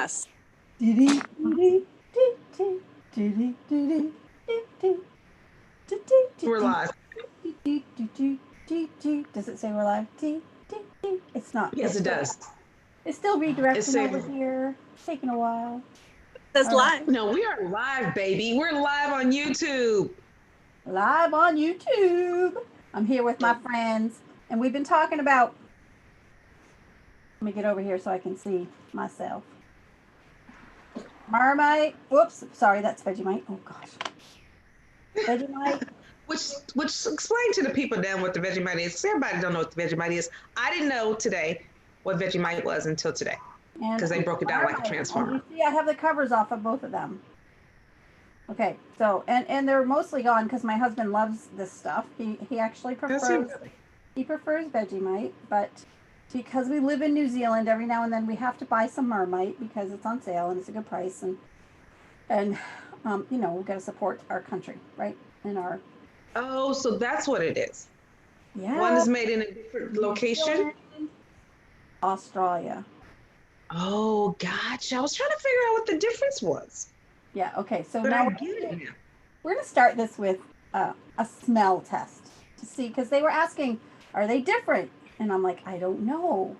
Yes. We're live. Does it say we're live? It's not. Yes, it does. It's still redirecting saying- over here. It's taking a while. That's All right. live. No, we are live, baby. We're live on YouTube. Live on YouTube. I'm here with my friends, and we've been talking about. Let me get over here so I can see myself. Marmite. Whoops. Sorry, that's Vegemite. Oh gosh. Vegemite. Which explain to the people then what the Vegemite is. 'Cause everybody don't know what the Vegemite is. I didn't know today what Vegemite was until today. Because they broke it down like a transformer. You see, I have the covers off of both of them. Okay, so and they're mostly gone because my husband loves this stuff. He actually prefers Vegemite, but because we live in New Zealand, every now and then we have to buy some Marmite because it's on sale and it's a good price, and you know, we've got to support our country, right? In our Oh, so that's what it is. yeah. One is made in a different location. Australia. Oh, gotcha. I was trying to figure out what the difference was. Yeah. Okay. So But now I get it now. we're gonna start this with a smell test to see, because they were asking, are they different? And I'm like, I don't know,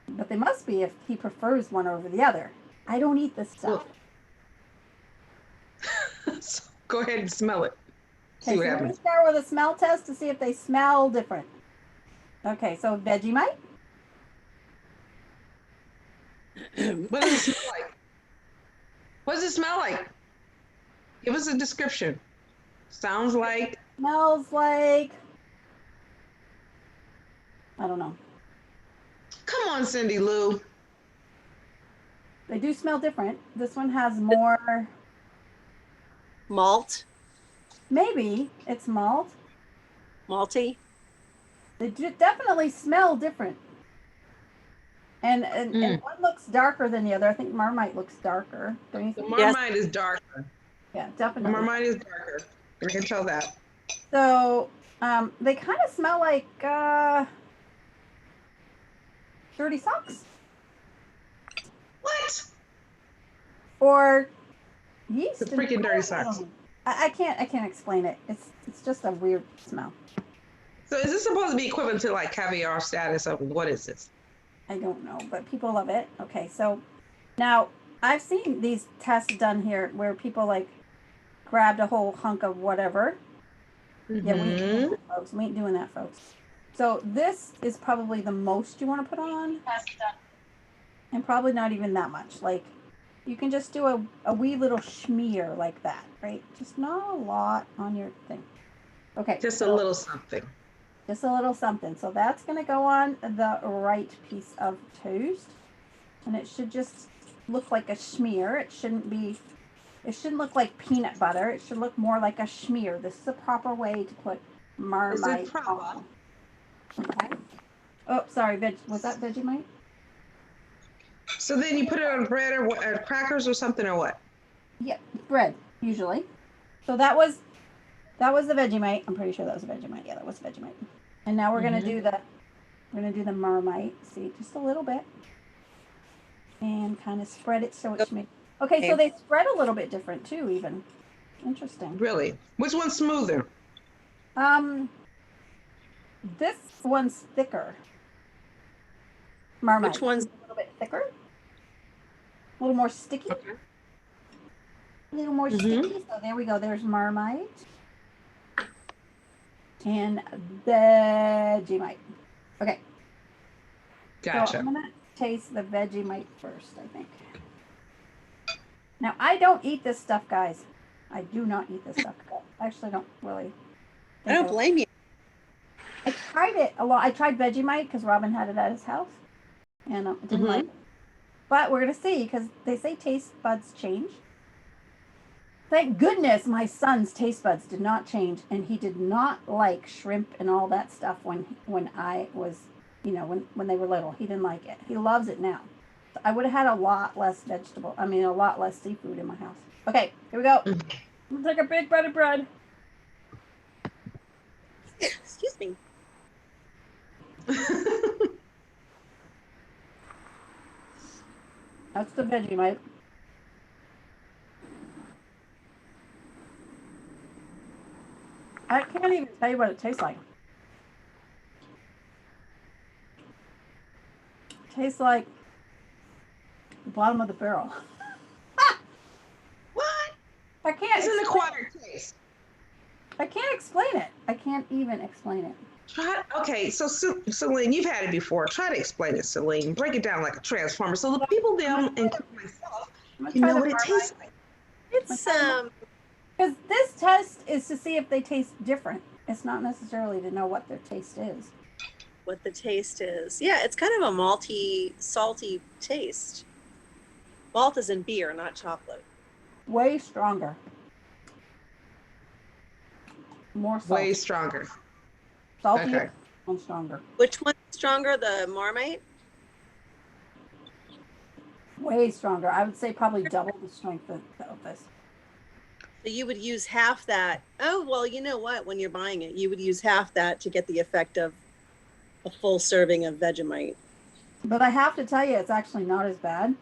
but they must be if he prefers one over the other. I don't eat this stuff. So go ahead and smell it. See Okay, what so we're happens. gonna start with a smell test to see if they smell different. Okay, so Vegemite. What does it smell like? What does it smell like? Give us a description. Sounds like. Smells like, I don't know. Come on, Cyndilu. They do smell different. This one has more. Malt. Maybe it's malt. Malty. They definitely smell different. And one looks darker than the other. I think Marmite looks darker. Don't you The think? Marmite is darker. Yeah, The definitely. Marmite is darker. We can tell that. So they kind of smell like dirty socks What? or yeast. The freaking dirty socks. I can't explain it. It's just a weird smell. So is this supposed to be equivalent to like caviar status? Of what is this? I don't know, but people love it. Okay, so now I've seen these tests done here where people like grabbed a whole hunk of whatever. Yeah, we ain't doing that, folks. We ain't doing that, folks. So this is probably the most you want to put on, and probably not even that much. Like you can just do a wee little smear like that, right? Just not a lot on your thing. Okay. Just a little something. Just a little something. So that's going to go on the right piece of toast. And it should just look like a smear. It shouldn't look like peanut butter. It should look more like a smear. This is the proper way to put Marmite on. Okay. Oh, sorry. Was that Vegemite? So then you put it on bread or what, crackers or something or what? Yeah, bread, usually. So that was the Vegemite. I'm pretty sure that was a Vegemite. Yeah, that was Vegemite. And now we're gonna do the Marmite. See, just a little bit, and kind of spread it so it's okay. So they spread a little bit different too, even. Interesting. Really? Which one's smoother? This one's thicker. Marmite. Which one's a little bit thicker? A little more sticky. Okay. A little more sticky. So there we go. There's Marmite. And Vegemite. Okay. Gotcha. So I'm gonna taste the Vegemite first, I think. Now I don't eat this stuff, guys. I do not eat this stuff. I actually don't really. I don't blame you. I tried it a lot. I tried Vegemite because Robin had it at his house, and didn't like it. But we're gonna see, because they say taste buds change. Thank goodness my son's taste buds did not change, and he did not like shrimp and all that stuff when I was, you know, when they were little. He didn't like it. He loves it now. So I would have had a lot less a lot less seafood in my house. Okay, here we go. I'm gonna take a big bite of bread. Excuse me. That's the Vegemite. I can't even tell you what it tastes like. It tastes like the bottom of the barrel. What? I can't. It's an acquired taste. I can't explain it. I can't even explain it. Okay, so Celine, you've had it before. Try to explain it, Celine. Break it down like a transformer, so the people down and myself can know what it tastes like. It's because this test is to see if they taste different. It's not necessarily to know what their taste is. What the taste is. Yeah, it's kind of a malty, salty taste. Malt is in beer, not chocolate. Way stronger. More salty. Way stronger. Saltier Okay. and stronger. Which one's stronger, the Marmite? Way stronger. I would say probably double the strength of this. So you would use half that. Oh, well, you know what? When you're buying it, you would use half that to get the effect of a full serving of Vegemite. But I have to tell you, it's actually not as bad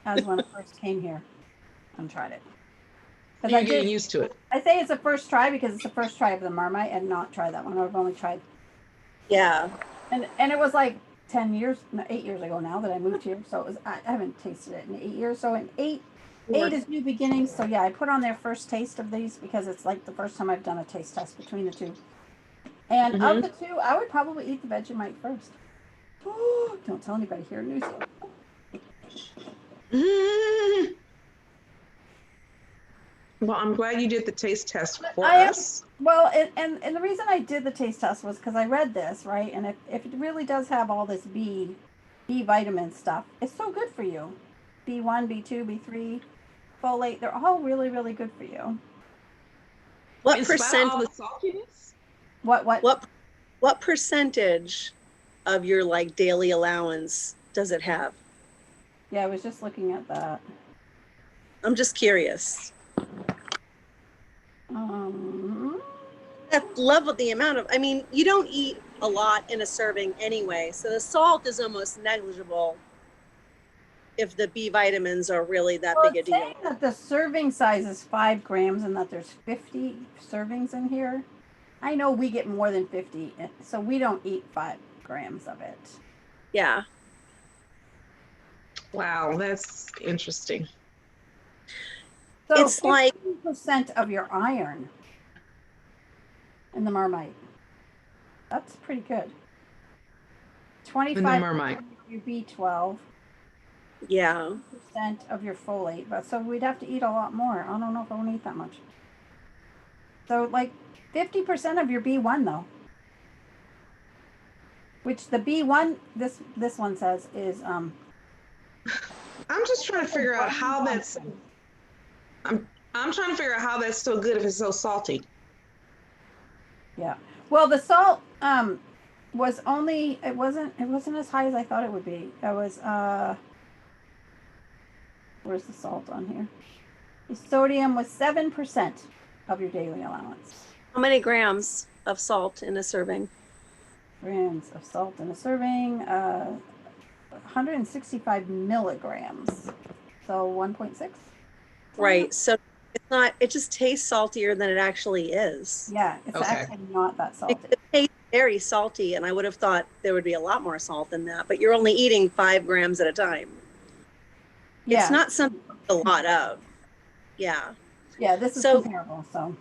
as when I first came here and tried it. You're getting used to it. I say it's a first try because it's the first try of the Marmite and not tried that one. I've only tried. Yeah. And it was like 8 years ago now that I moved here. So it was, I haven't tasted it in 8 years. So in eight is new beginnings. So yeah, I put on their first taste of these because it's like the first time I've done a taste test between the two. And of the two, I would probably eat the Vegemite first. Oh, don't tell anybody here in New Zealand. Well, I'm glad you did the taste test for us. Well, and the reason I did the taste test was because I read this, right? And if it really does have all this B vitamin stuff, it's so good for you. B1, B2, B3, folate, they're all really, really good for you. What percent? All the saltiness? What percentage of your like daily allowance does it have? Yeah, I was just looking at that. I'm just curious. That level, the amount of, I mean, you don't eat a lot in a serving anyway, so the salt is almost negligible if the B vitamins are really that big a deal. Saying that the serving size is 5 grams and that there's 50 servings in here. I know we get more than 50, so we don't eat 5 grams of it. Yeah. Wow, that's interesting. So it's like 50% of your iron in the Marmite. That's pretty good. 25% of your B12. Yeah. Percent of your folate, but so we'd have to eat a lot more. I don't know if I want to eat that much. So like 50% of your B1 though. Which the B1 this one says is I'm just trying to figure out how that's I'm trying to figure out how that's so good if it's so salty. Yeah. Well, the salt was only it wasn't as high as I thought it would be. It was where's the salt on here? The sodium was 7% of your daily allowance. How many grams of salt in a serving? Grams of salt in a serving, 165 milligrams. So 1.6. Right. So it's not, it just tastes saltier than it actually is. Yeah, it's actually not that salty. It tastes very salty, and I would have thought there would be a lot more salt than that, but you're only eating 5 grams at a time. Yeah. It's not something a lot of. Yeah. Yeah, this is comparable, so.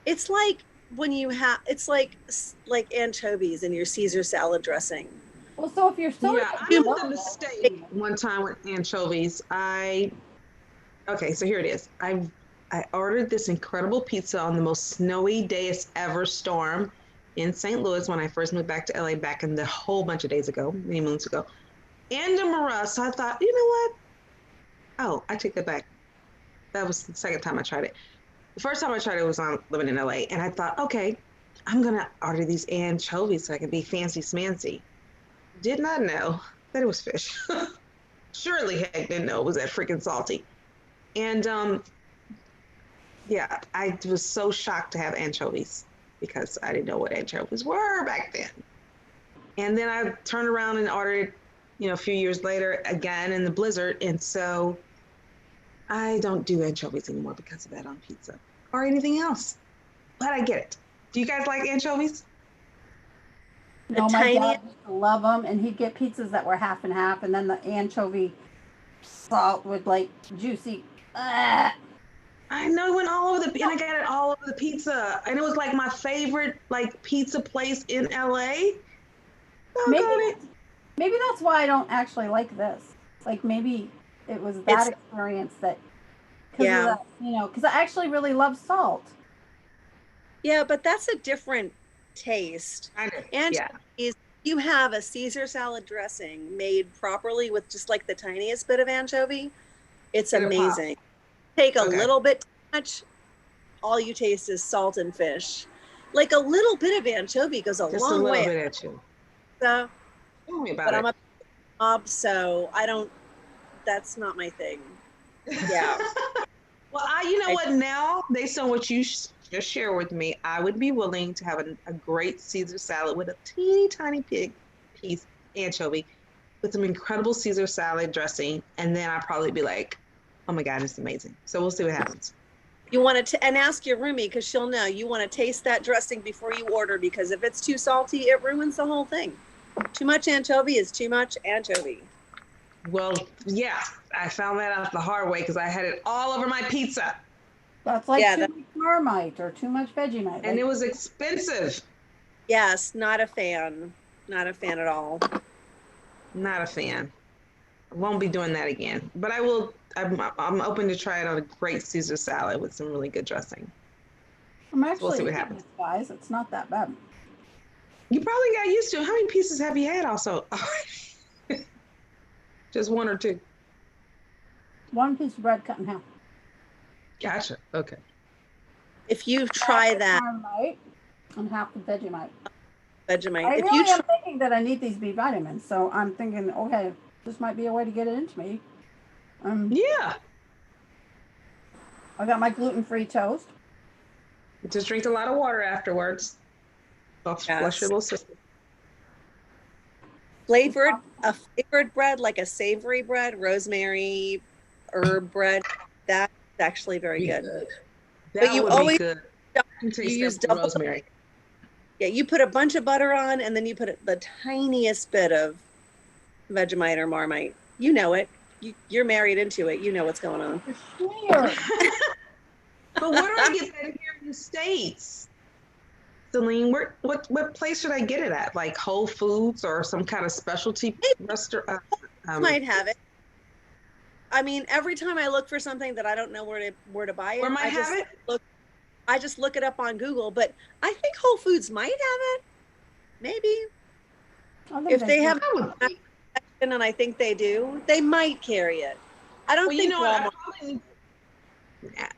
It's like when you have, it's like anchovies in your Caesar salad dressing. Well, so if you're so I made a mistake one time with anchovies. Okay, so here it is. I ordered this incredible pizza on the most snowy dayest ever storm in St. Louis when I first moved back to LA back in the whole bunch of days ago, many moons ago. And in Marat, so I thought, you know what? Oh, I take that back. That was the second time I tried it. The first time I tried it was on living in LA, and I thought, okay, I'm gonna order these anchovies so I can be fancy smancy. Did not know that it was fish. Surely heck didn't know it was that freaking salty. And yeah, I was so shocked to have anchovies because I didn't know what anchovies were back then. And then I turned around and ordered a few years later again in the blizzard. And so I don't do anchovies anymore because of that on pizza or anything else. But I get it. Do you guys like anchovies? No, The my tiny- dad used to love them, and he'd get pizzas that were half and half, and then the anchovy salt would like juicy. Ah. I know it went all over and I got it all over the pizza. And it was like my favorite like pizza place in LA. Maybe that's why I don't actually like this. Like maybe it was that experience that, Yeah. because I actually really love salt. Yeah, but that's a different taste. I know. And Yeah. you have a Caesar salad dressing made properly with just like the tiniest bit of anchovy. It's amazing. Take a little bit too much, all you taste is salt and fish. Like a little bit of anchovy goes a long way. Just a little bit at you. So, Tell me about but it. I'm a snob, so I don't. That's not my thing. Yeah. Well, you know what? Now, based on what you just shared with me, I would be willing to have a great Caesar salad with a teeny tiny piece anchovy with some incredible Caesar salad dressing, and then I'd probably be like, "Oh my God, it's amazing." So we'll see what happens. You want to and ask your roomie because she'll know. You want to taste that dressing before you order because if it's too salty, it ruins the whole thing. Too much anchovy is too much anchovy. Well, yeah, I found that out the hard way because I had it all over my pizza. That's like too much Marmite or too much Vegemite. And it was expensive. Yes, not a fan. Not a fan at all. Not a fan. I won't be doing that again. But I will. I'm open to try it on a great Caesar salad with some really good dressing. I'm actually we'll see what happens. Guys, it's not that bad. You probably got used to it. How many pieces have you had also? Just one or two? One piece of bread cut in half. Gotcha. Okay. If you try that. Marmite and half the Vegemite. Vegemite. I really am thinking that I need these B vitamins, so I'm thinking, okay, this might be a way to get it into me. Yeah. I got my gluten-free toast. Just drink a lot of water afterwards. Flush your little system. A flavored bread, like a savory bread, rosemary, herb bread. That's actually very good. That but you would always be good. You use double rosemary. Yeah, you put a bunch of butter on, and then you put the tiniest bit of Vegemite or Marmite. You know it. You're married into it. You know what's going on. Weird. But where do I get that here in the States? Celine, what place should I get it at? Like Whole Foods or some kind of specialty restaurant? Might have it. I mean, every time I look for something that I don't know where to buy it, where might have it? I just look it up on Google. But I think Whole Foods might have it. Maybe. If they have and I think they do, they might carry it. I don't think Walmart.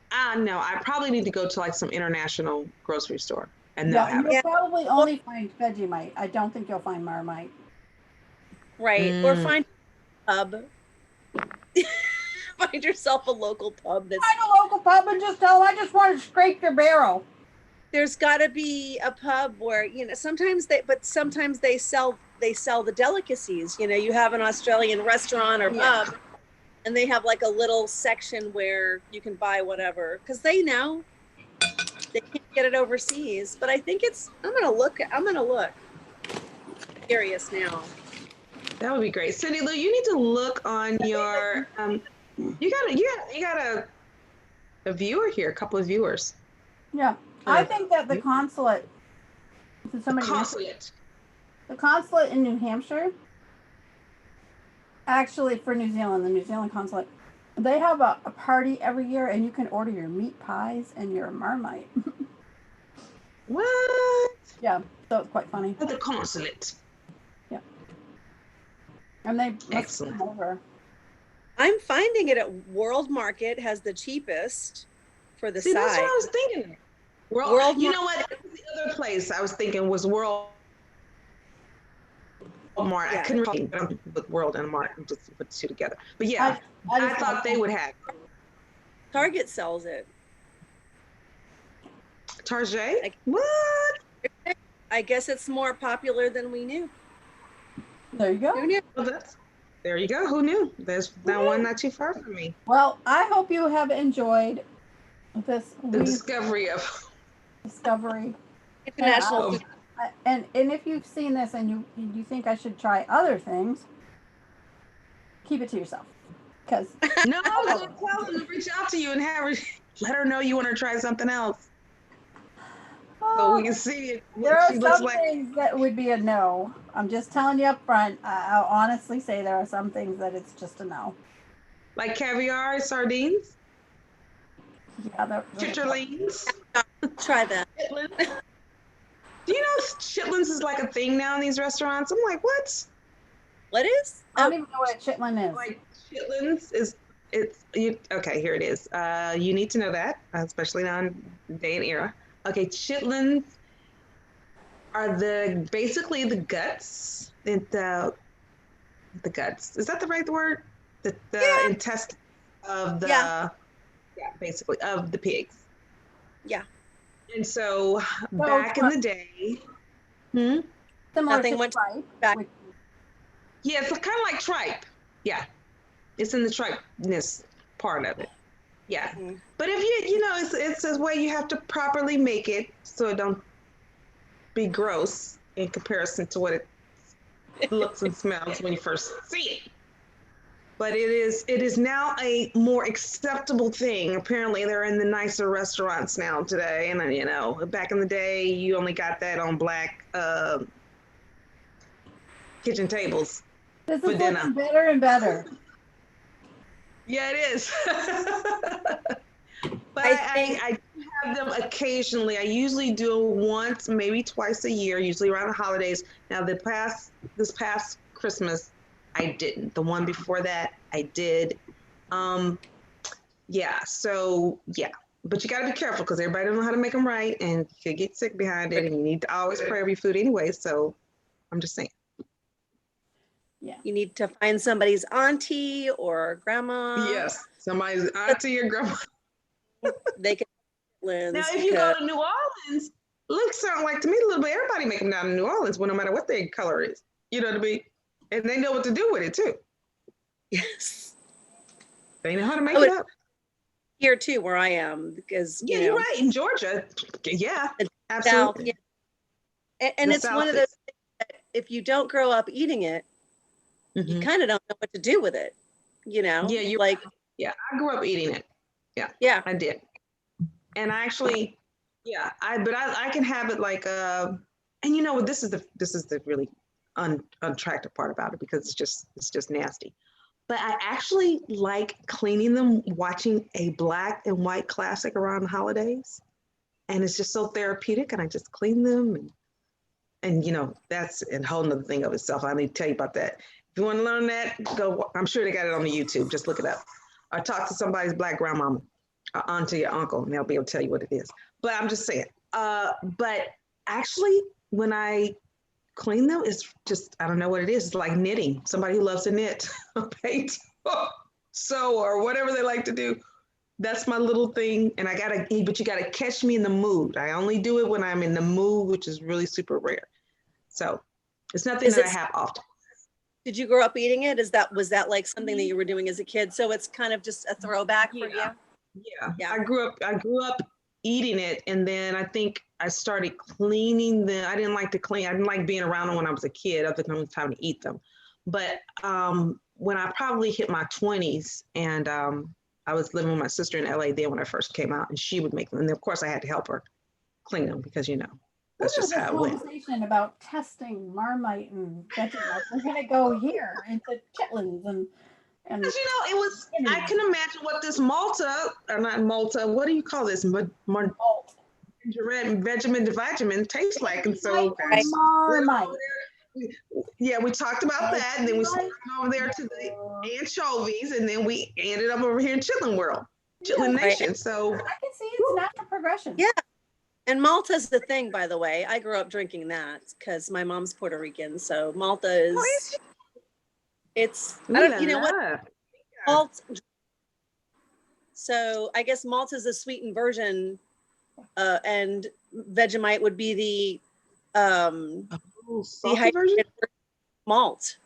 I probably need to go to like some international grocery store. And you'll probably only find Vegemite. I don't think you'll find Marmite. Right. Or find a pub. Find yourself a local pub. Find a local pub and just tell them, I just want to scrape your barrel. There's got to be a pub where, sometimes they sell the delicacies. You have an Australian restaurant or pub, and they have like a little section where you can buy whatever because they know. They can't get it overseas, but I think I'm gonna look. Curious now. That would be great. Cyndilu, you need to look on your, you got a viewer here, a couple of viewers. Yeah. I think that the consulate, the consulate in New Hampshire, actually for New Zealand, the New Zealand consulate, they have a party every year, and you can order your meat pies and your Marmite. What? Yeah, so it's quite funny. At the consulate. Yeah. And they excellent. Come over. I'm finding it at World Market has the cheapest for the size. That's what I was thinking. World you know what? The other place I was thinking was World Mart. I couldn't really with World and Mart and just put the two together. But yeah, I thought they would have. Target sells it. Target? What? I guess it's more popular than we knew. There you go. Well, There you go. Who knew? There's that one not too far from me. Well, I hope you have enjoyed this The discovery of discovery. International food. And if you've seen this and you think I should try other things, keep it to yourself. Because no, tell them to reach out to you and let her know you want to try something else. So we can see it. There are some things that would be a no. I'm just telling you up front. I'll honestly say there are some things that it's just a no. Like caviar, sardines? Yeah, chitterlings. Try that. Chitlins. Do you know chitlins is like a thing now in these restaurants? I'm like, what? What is? I don't even know what a chitlin is. Like chitlins okay, here it is. You need to know that, especially now in day and era. Okay, chitlins are basically the guts. The guts. Is that the right word? The intestine of the basically of the pigs. Yeah. And so back in the day, Nothing went tripe. Yeah, it's kind of like tripe. Yeah, it's in the tripeness part of it. Yeah, but if it's a way you have to properly make it so it don't be gross in comparison to what it looks and smells when you first see it. But it is now a more acceptable thing. Apparently, they're in the nicer restaurants now today. And back in the day, you only got that on black kitchen tables. This is getting better and better. Yeah, it is. But I have them occasionally. I usually do once, maybe twice a year, usually around the holidays. Now, this past Christmas, I didn't. The one before that, I did. But you got to be careful because everybody don't know how to make them right, and you could get sick behind it, and you need to always pray over your food anyway. So I'm just saying. Yeah. You need to find somebody's auntie or grandma. Yes, somebody's auntie or grandma. They can. Now, if you go to New Orleans, looks something like to me a little bit. Everybody make them down in New Orleans, well, no matter what their color is. You know what I mean? And they know what to do with it too. Yes. They know how to make it up. Here too, where I am, because you're right. In Georgia, absolutely. South, and it's one of those things that if you don't grow up eating it, you kind of don't know what to do with it. Yeah, you're like, I grew up eating it. Yeah, I did. And I actually, I can have it like and this is the really unattractive part about it because it's just nasty. But I actually like cleaning them, watching a black and white classic around the holidays, and it's just so therapeutic. And I just clean them, and that's a whole nother thing of itself. I need to tell you about that. If you want to learn that, go. I'm sure they got it on the YouTube. Just look it up, or talk to somebody's black grandmama, or auntie or uncle, and they'll be able to tell you what it is. But I'm just saying. But actually, when I clean them, it's just, I don't know what it is. It's like knitting. Somebody who loves to knit or paint or sew or whatever they like to do. That's my little thing. And but you gotta catch me in the mood. I only do it when I'm in the mood, which is really super rare. So it's nothing that I have often. Did you grow up eating it? Was that like something that you were doing as a kid? So it's kind of just a throwback for you? Yeah. I grew up eating it, and then I think I started cleaning them. I didn't like to clean. I didn't like being around them when I was a kid, other than it was time to eat them. But when I probably hit my 20s, and I was living with my sister in LA then when I first came out, and she would make them. And of course, I had to help her clean them because that's just how it went. Conversation about testing Marmite and Vegemite. We're gonna go here into chitlins and. Because it was. I can imagine what this Malta, or not Malta. What do you call this? Malt. Vegemite tastes like, and so. Marmite. Yeah, we talked about that, and then we switched over there to the anchovies, and then we ended up over here in Chitlin World, Chitlin Nation. So I can see it's natural progression. Yeah, and Malta's the thing, by the way. I grew up drinking that because my mom's Puerto Rican, so Malta is. It's what malt. So I guess malt is the sweetened version, and Vegemite would be the salty version? malt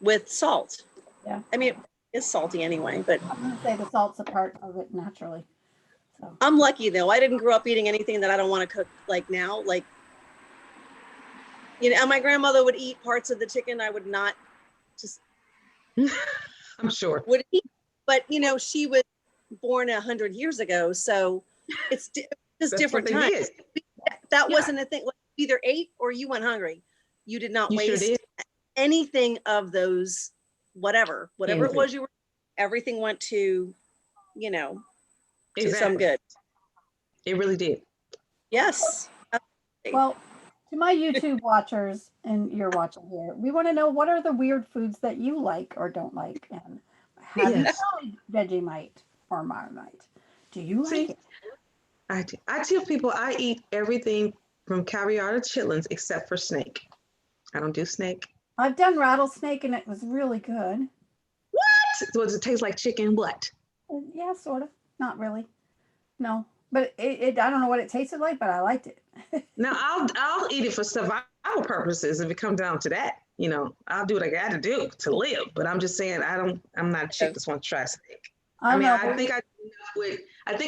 with salt. Yeah. I mean, it's salty anyway, but I'm gonna say the salt's a part of it naturally. So I'm lucky though. I didn't grow up eating anything that I don't want to cook like now. Like, you know, and my grandmother would eat parts of the chicken I would not just I'm sure. would eat. But you know, she was born 100 years ago, so it's just That's different what they times. did. That Yeah. wasn't a thing. Like, you either ate or you went hungry. You did not You sure waste did. anything of those, whatever it Anything. was you were. Everything went to, you know, to some Exactly. good. It really did. Yes. well, to my YouTube watchers and you're watching here, we want to know what are the weird foods that you like or don't like, and have you Yes. tried Vegemite or Marmite? Do you like See, it? I tell people I eat everything from caviar to chitlins except for snake. I don't do snake. I've done rattlesnake and it was really good. Does it taste like chicken? What? Yeah, sort of. Not really. No, but it I don't know what it tasted like, but I liked it. Now I'll eat it for survival purposes if it comes down to that. You know, I'll do what I got to do to live. But I'm just saying I'm not a chick that's want to try snake. I mean, I think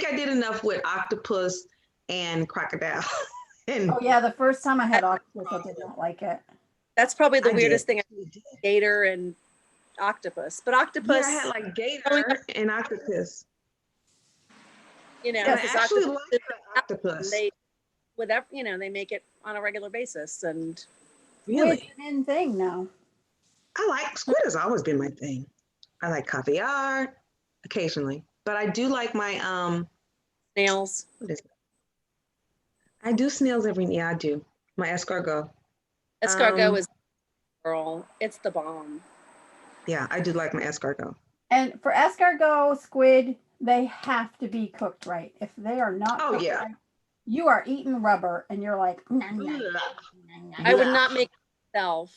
I did enough with octopus and crocodile. And Oh yeah, the first time I had octopus, I did not like it. That's probably the I weirdest did. thing. Gator and octopus, but octopus. Yeah, I had like gator and octopus. You know, And I because actually octopus, like the octopus. they with every, you know, they make it on a regular basis, and Really? It's an in thing now. I like squid has always been my thing. I like caviar occasionally, but I do like my snails. what is it? I do snails every I do. My escargot. Escargot is girl. It's the bomb. Yeah, I do like my escargot. And for escargot, squid, they have to be cooked right. If they are not cooked right, you are eating rubber and you're like, nah, nah, nah, nah, I would not make it myself.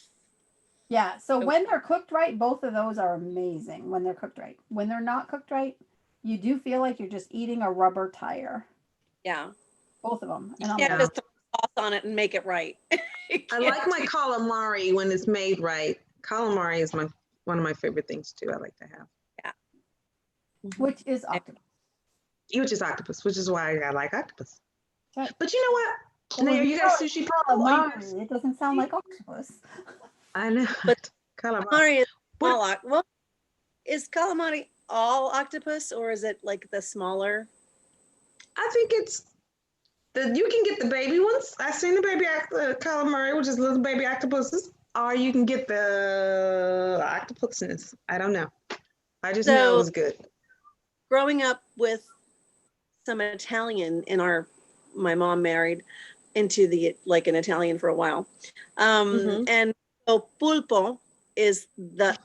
Yeah, so when they're cooked right, both of those are amazing when they're cooked right. When they're not cooked right, you do feel like you're just eating a rubber tire. Yeah. Both of them. And you can't just throw sauce on it and make it right. I like my calamari when it's made right. Calamari is one of my favorite things too. I like to have. Yeah. Which is octopus. Which is octopus, which is why I like octopus. Okay. But you know what? Now, you got sushi calamari. It doesn't sound like octopus. I know. But calamari is all well, is calamari all octopus or is it like the smaller? I think it's you can get the baby ones. I've seen the baby calamari, which is little baby octopuses, or you can get the octopuses. I don't know. I just know it was good. Growing up with some Italian my mom married into an Italian for a while. And so pulpo is the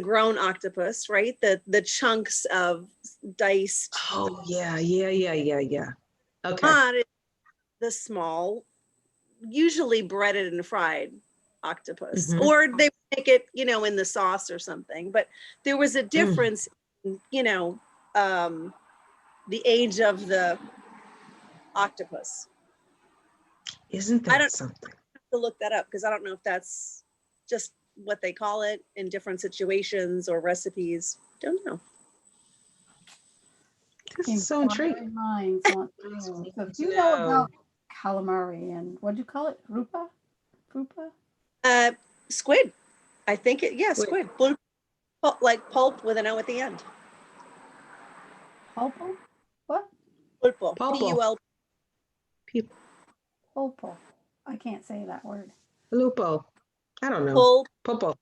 grown octopus, right? The chunks of diced. Oh yeah. Okay. Mar is the small, usually breaded and fried octopus, or they make it, you know, in the sauce or something. But there was a difference, you know, the age of the octopus. Isn't that something? I have to look that up because I don't know if that's just what they call it in different situations or recipes. Don't know. This is so intriguing. So if you know about calamari and what do you call it? Rupa? Squid. I think squid. Like pulp with an O at the end. Pulpo? What? Pulpo. Pulpo. Pulpo. I can't say that word. Lupo. I don't know. Pulpo.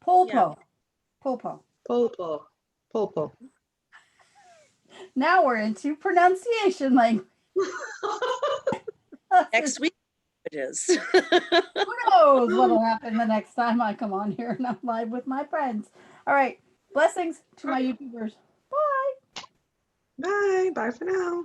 Pulpo. Pulpo. Now we're into pronunciation language. Next week. Who knows what'll happen the next time I come on here and I'm live with my friends. All right. Blessings to my YouTubers. Bye. Bye. Bye for now.